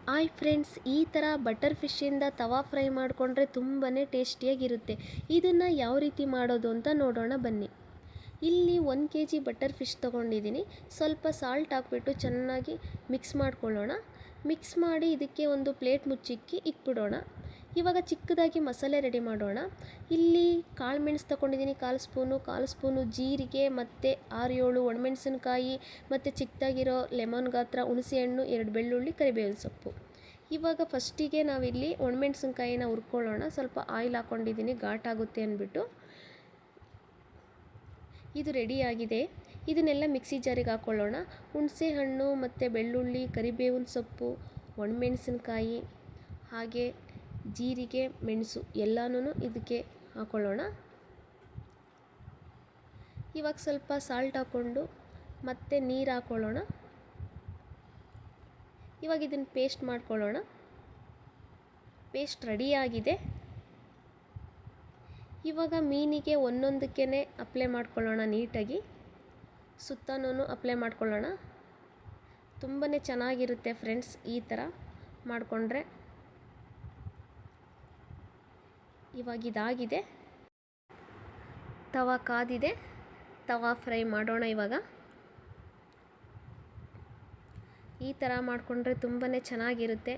Hi friends, ಈ ಥರ butter ಫಿಶ್ಶಿಂದ ತವಾ fry ಮಾಡಿಕೊಂಡ್ರೆ ತುಂಬಾ ಟೇಸ್ಟಿಯಾಗಿರುತ್ತೆ. ಇದನ್ನು ಯಾವ ರೀತಿ ಮಾಡೋದು ಅಂತ ನೋಡೋಣ ಬನ್ನಿ. ಇಲ್ಲಿ 1 kg ಬಟರ್ ಫಿಶ್ ತೊಗೊಂಡಿದ್ದೀನಿ. ಸ್ವಲ್ಪ ಸಾಲ್ಟ್ ಹಾಕ್ಬಿಟ್ಟು ಚೆನ್ನಾಗಿ ಮಿಕ್ಸ್ ಮಾಡ್ಕೊಳ್ಳೋಣ. ಮಿಕ್ಸ್ ಮಾಡಿ ಇದಕ್ಕೆ ಒಂದು ಪ್ಲೇಟ್ ಮುಚ್ಚಿಕ್ಕಿ ಇಕ್ಬಿಡೋಣ. ಇವಾಗ ಚಿಕ್ಕದಾಗಿ ಮಸಾಲೆ ರೆಡಿ ಮಾಡೋಣ. ಇಲ್ಲಿ ಕಾಳು ಮೆಣಸು ತೊಗೊಂಡಿದ್ದೀನಿ, ಕಾಲು ಸ್ಪೂನು ಜೀರಿಗೆ ಮತ್ತು 6-7 ಒಣಮೆಣಸಿನ್ಕಾಯಿ ಮತ್ತು ಚಿಕ್ಕದಾಗಿರೋ ಲೆಮನ್ ಗಾತ್ರ ಹುಣಸೆಹಣ್ಣು, 2 ಬೆಳ್ಳುಳ್ಳಿ, ಕರಿಬೇವಿನ ಸೊಪ್ಪು. ಇವಾಗ ಫಸ್ಟಿಗೆ ನಾವಿಲ್ಲಿ ಒಣಮೆಣಸಿನ್ಕಾಯಿನ ಹುರ್ಕೊಳ್ಳೋಣ. ಸ್ವಲ್ಪ ಆಯಿಲ್ ಹಾಕ್ಕೊಂಡಿದ್ದೀನಿ, ಘಾಟಾಗುತ್ತೆ ಅಂದ್ಬಿಟ್ಟು. ಇದು ರೆಡಿಯಾಗಿದೆ. ಇದನ್ನೆಲ್ಲ ಮಿಕ್ಸಿ ಜಾರಿಗೆ ಹಾಕ್ಕೊಳ್ಳೋಣ. ಹುಣಸೆ ಹಣ್ಣು ಮತ್ತು ಬೆಳ್ಳುಳ್ಳಿ, ಕರಿಬೇವಿನ ಸೊಪ್ಪು, ಒಣಮೆಣಸಿನ್ಕಾಯಿ ಹಾಗೆ ಜೀರಿಗೆ, ಮೆಣಸು ಎಲ್ಲನೂ ಇದಕ್ಕೆ ಹಾಕ್ಕೊಳ್ಳೋಣ. ಇವಾಗ ಸ್ವಲ್ಪ ಸಾಲ್ಟ್ ಹಾಕ್ಕೊಂಡು ಮತ್ತೆ ನೀರು ಹಾಕ್ಕೊಳ್ಳೋಣ. ಇವಾಗ ಇದನ್ನು ಪೇಸ್ಟ್ ಮಾಡ್ಕೊಳ್ಳೋಣ. ಪೇಸ್ಟ್ ರೆಡಿಯಾಗಿದೆ. ಇವಾಗ ಮೀನಿಗೆ ಒಂದೊಂದಕ್ಕೆ ಅಪ್ಲೈ ಮಾಡ್ಕೊಳ್ಳೋಣ. ನೀಟಾಗಿ ಸುತ್ತನೂ ಅಪ್ಲೈ ಮಾಡ್ಕೊಳ್ಳೋಣ. ತುಂಬಾ ಚೆನ್ನಾಗಿರುತ್ತೆ ಫ್ರೆಂಡ್ಸ್ ಈ ಥರ ಮಾಡಿಕೊಂಡ್ರೆ. ಇವಾಗ ಇದಾಗಿದೆ, ತವಾ ಕಾದಿದೆ. ತವಾ ಫ್ರೈ ಮಾಡೋಣ. ಇವಾಗ ಈ ಥರ ಮಾಡಿಕೊಂಡ್ರೆ ತುಂಬಾ ಚೆನ್ನಾಗಿರುತ್ತೆ.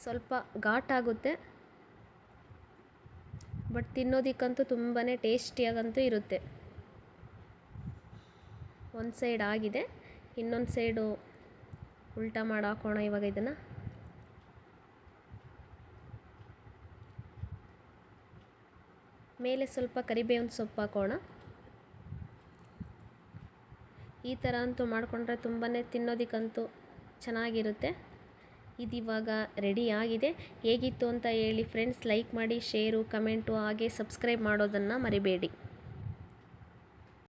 ಸ್ವಲ್ಪ ಘಾಟಾಗುತ್ತೆ, ಬಟ್ ತಿನ್ನೋದಕ್ಕಂತೂ ತುಂಬಾ ಟೇಸ್ಟಿಯಾಗಂತೂ ಇರುತ್ತೆ. ಒಂದು ಸೈಡ್ ಆಗಿದೆ, ಇನ್ನೊಂದು ಸೈಡು ಉಲ್ಟಾ ಮಾಡಿ ಹಾಕೋಣ. ಇವಾಗ ಇದನ್ನು ಮೇಲೆ ಸ್ವಲ್ಪ ಕರಿಬೇವಿನ ಸೊಪ್ಪು ಹಾಕೋಣ. ಈ ಥರ ಅಂತೂ ಮಾಡಿಕೊಂಡ್ರೆ ತುಂಬಾ ತಿನ್ನೋದಕ್ಕಂತೂ ಚೆನ್ನಾಗಿರುತ್ತೆ. ಇದಿವಾಗ ರೆಡಿ ಆಗಿದೆ. ಹೇಗಿತ್ತು ಅಂತ ಹೇಳಿ ಫ್ರೆಂಡ್ಸ್. ಲೈಕ್ ಮಾಡಿ, ಶೇರು, ಕಮೆಂಟು ಹಾಗೆ ಸಬ್ಸ್ಕ್ರೈಬ್ ಮಾಡೋದನ್ನು ಮರಿಬೇಡಿ.